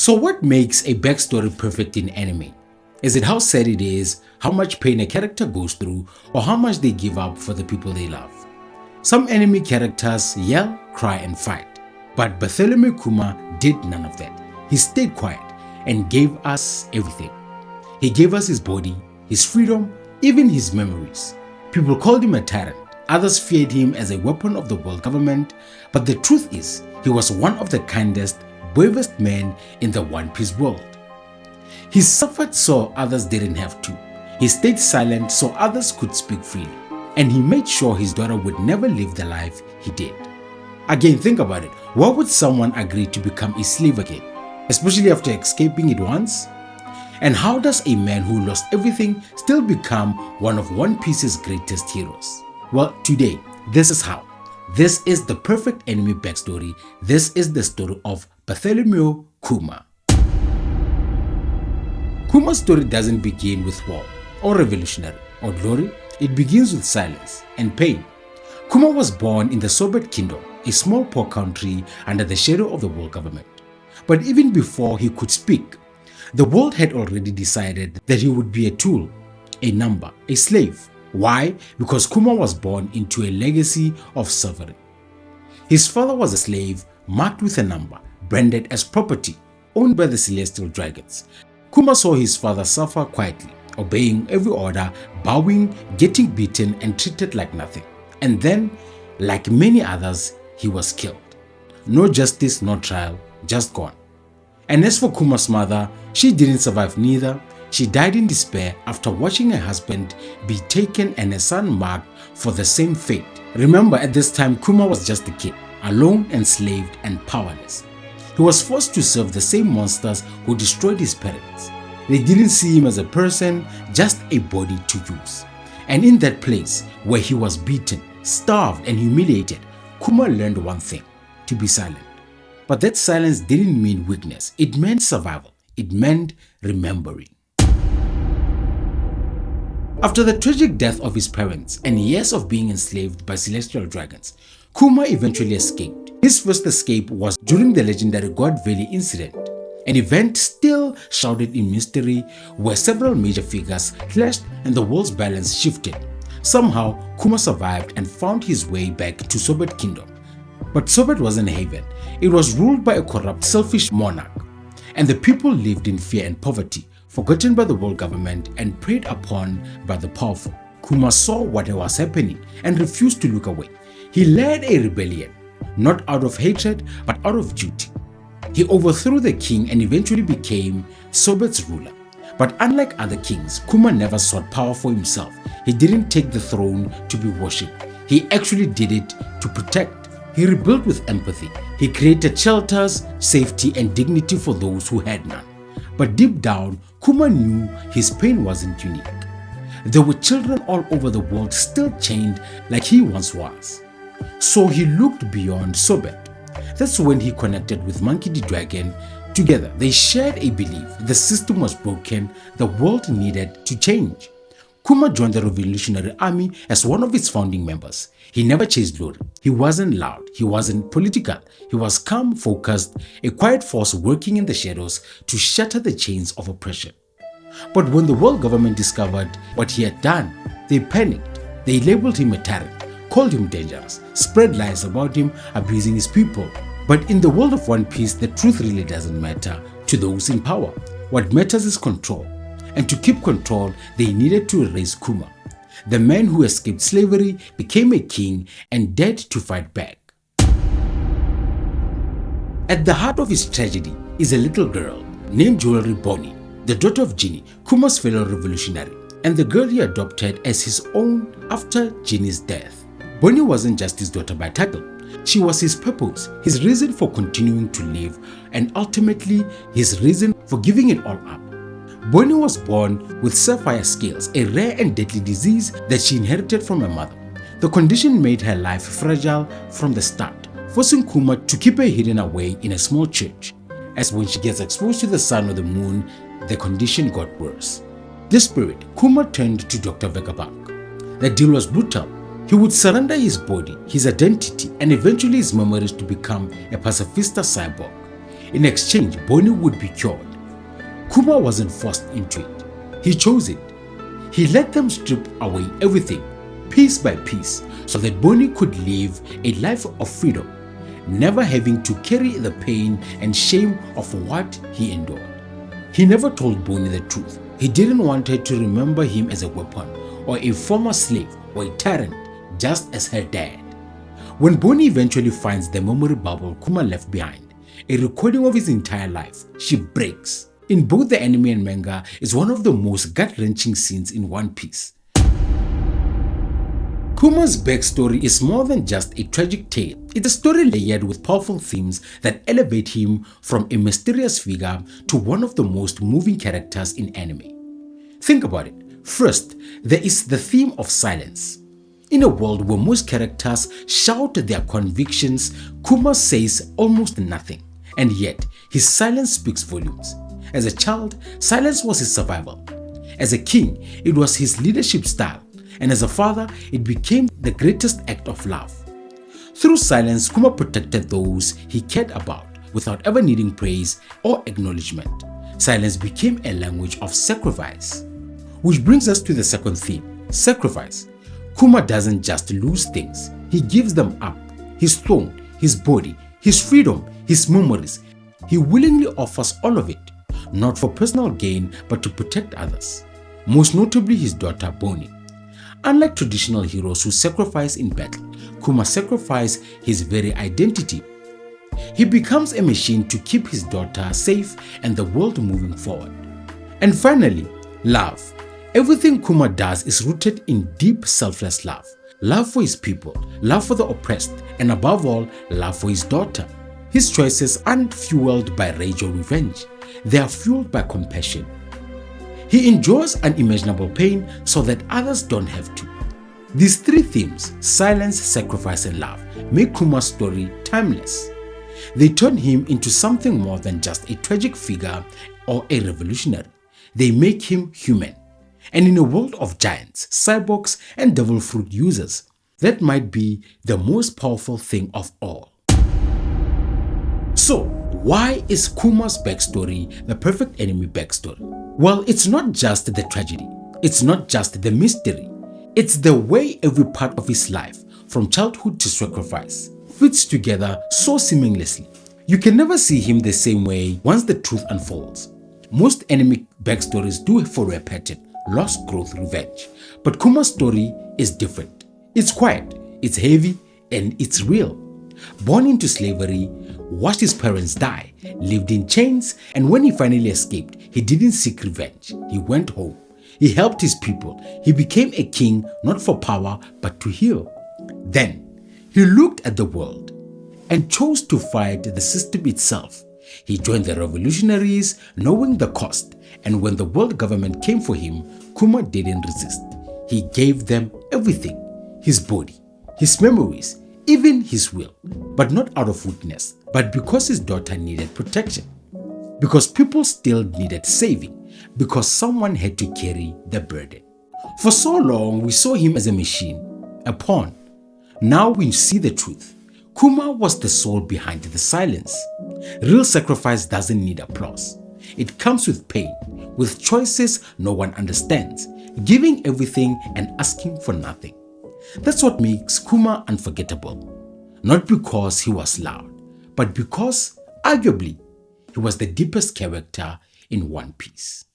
So what makes a backstory perfect in anime? Is it how sad it is, how much pain a character goes through, or how much they give up for the people they love? Some anime characters yell, cry and fight, but Bartholomew Kuma did none of that. He stayed quiet and gave us everything. He gave us his body, his freedom, even his memories. People called him a tyrant, others feared him as a weapon of the world government, but the truth is, he was one of the kindest, bravest men in the One Piece world. He suffered so others didn't have to. He stayed silent so others could speak freely. And he made sure his daughter would never live the life he did. Again, think about it. Why would someone agree to become a slave again, especially after escaping it once? And how does a man who lost everything still become one of One Piece's greatest heroes? Well, today, this is how. This is the perfect anime backstory. This is the story of Bartholomew Kuma. Kuma's story doesn't begin with war, or revolutionary, or glory. It begins with silence and pain. Kuma was born in the Soviet Kingdom, a small poor country under the shadow of the world government. But even before he could speak, the world had already decided that he would be a tool, a number, a slave. Why? Because Kuma was born into a legacy of slavery. His father was a slave marked with a number, branded as property, owned by the celestial dragons. Kuma saw his father suffer quietly, obeying every order, bowing, getting beaten and treated like nothing. And then, like many others, he was killed. No justice, no trial, just gone. And as for Kuma's mother, she didn't survive neither. She died in despair after watching her husband be taken and her son marked for the same fate. Remember, at this time, Kuma was just a kid, alone, enslaved and powerless. He was forced to serve the same monsters who destroyed his parents. They didn't see him as a person, just a body to use. And in that place where he was beaten, starved and humiliated, Kuma learned one thing: to be silent. But that silence didn't mean weakness, it meant survival, it meant remembering. After the tragic death of his parents and years of being enslaved by celestial dragons, Kuma eventually escaped. His first escape was during the legendary God Valley incident, an event still shrouded in mystery where several major figures clashed and the world's balance shifted. Somehow, Kuma survived and found his way back to Soviet Kingdom. But Soviet wasn't a haven. It was ruled by a corrupt, selfish monarch, and the people lived in fear and poverty, forgotten by the world government and preyed upon by the powerful. Kuma saw what was happening and refused to look away. He led a rebellion, not out of hatred but out of duty. He overthrew the king and eventually became Soviet's ruler. But unlike other kings, Kuma never sought power for himself. He didn't take the throne to be worshipped. He actually did it to protect. He rebuilt with empathy. He created shelters, safety and dignity for those who had none. But deep down, Kuma knew his pain wasn't unique. There were children all over the world still chained like he once was. So he looked beyond Soviet. That's when he connected with Monkey D. Dragon. Together, they shared a belief the system was broken, the world needed to change. Kuma joined the Revolutionary Army as one of its founding members. He never chased glory. He wasn't loud. He wasn't political. He was calm, focused, a quiet force working in the shadows to shatter the chains of oppression. But when the world government discovered what he had done, they panicked. They labeled him a tyrant, called him dangerous, spread lies about him, abusing his people. But in the world of One Piece, the truth really doesn't matter to those in power. What matters is control. And to keep control, they needed to erase Kuma. The man who escaped slavery became a king and dared to fight back. At the heart of his tragedy is a little girl named Jewelry Bonney, the daughter of Ginny, Kuma's fellow revolutionary, and the girl he adopted as his own after Ginny's death. Bony wasn't just his daughter by title. She was his purpose, his reason for continuing to live, and ultimately his reason for giving it all up. Bony was born with sapphire scales, a rare and deadly disease that she inherited from her mother. The condition made her life fragile from the start, forcing Kuma to keep her hidden away in a small church. As when she gets exposed to the sun or the moon, the condition got worse. Desperate, Kuma turned to Dr. Vegapunk. The deal was brutal. He would surrender his body, his identity, and eventually his memories to become a pacifista cyborg. In exchange, Bony would be cured. Kuma wasn't forced into it. He chose it. He let them strip away everything, piece by piece, so that Bony could live a life of freedom, never having to carry the pain and shame of what he endured. He never told Bony the truth. He didn't want her to remember him as a weapon or a former slave or a tyrant, just as her dad. When Bony eventually finds the memory bubble Kuma left behind, a recording of his entire life, she breaks. In both the anime and manga is one of the most gut-wrenching scenes in One Piece. Kuma's backstory is more than just a tragic tale. It's a story layered with powerful themes that elevate him from a mysterious figure to one of the most moving characters in anime. Think about it. First, there is the theme of silence. In a world where most characters shout their convictions, Kuma says almost nothing, and yet his silence speaks volumes. As a child, silence was his survival. As a king, it was his leadership style, and as a father, it became the greatest act of love. Through silence, Kuma protected those he cared about without ever needing praise or acknowledgement. Silence became a language of sacrifice. Which brings us to the second theme, sacrifice. Kuma doesn't just lose things, he gives them up. His throne, his body, his freedom, his memories. He willingly offers all of it, not for personal gain but to protect others, most notably his daughter Bony. Unlike traditional heroes who sacrifice in battle, Kuma sacrificed his very identity. He becomes a machine to keep his daughter safe and the world moving forward. And finally, love. Everything Kuma does is rooted in deep selfless love. Love for his people, love for the oppressed, and above all, love for his daughter. His choices aren't fueled by rage or revenge. They are fueled by compassion. He endures unimaginable pain so that others don't have to. These three themes, silence, sacrifice, and love, make Kuma's story timeless. They turn him into something more than just a tragic figure or a revolutionary. They make him human. And in a world of giants, cyborgs, and devil fruit users, that might be the most powerful thing of all. So, why is Kuma's backstory the perfect anime backstory? Well, it's not just the tragedy, it's not just the mystery, it's the way every part of his life, from childhood to sacrifice, fits together so seamlessly. You can never see him the same way once the truth unfolds. Most anime backstories do follow a pattern, loss, growth, revenge. But Kuma's story is different. It's quiet, it's heavy, and it's real. Born into slavery, watched his parents die, lived in chains, and when he finally escaped, he didn't seek revenge. He went home. He helped his people. He became a king not for power but to heal. Then, he looked at the world and chose to fight the system itself. He joined the revolutionaries knowing the cost, and when the world government came for him, Kuma didn't resist. He gave them everything, his body, his memories, even his will, but not out of weakness, but because his daughter needed protection, because people still needed saving, because someone had to carry the burden. For so long, we saw him as a machine, a pawn. Now we see the truth. Kuma was the soul behind the silence. Real sacrifice doesn't need applause. It comes with pain, with choices no one understands, giving everything and asking for nothing. That's what makes Kuma unforgettable. Not because he was loud, but because, arguably, he was the deepest character in One Piece.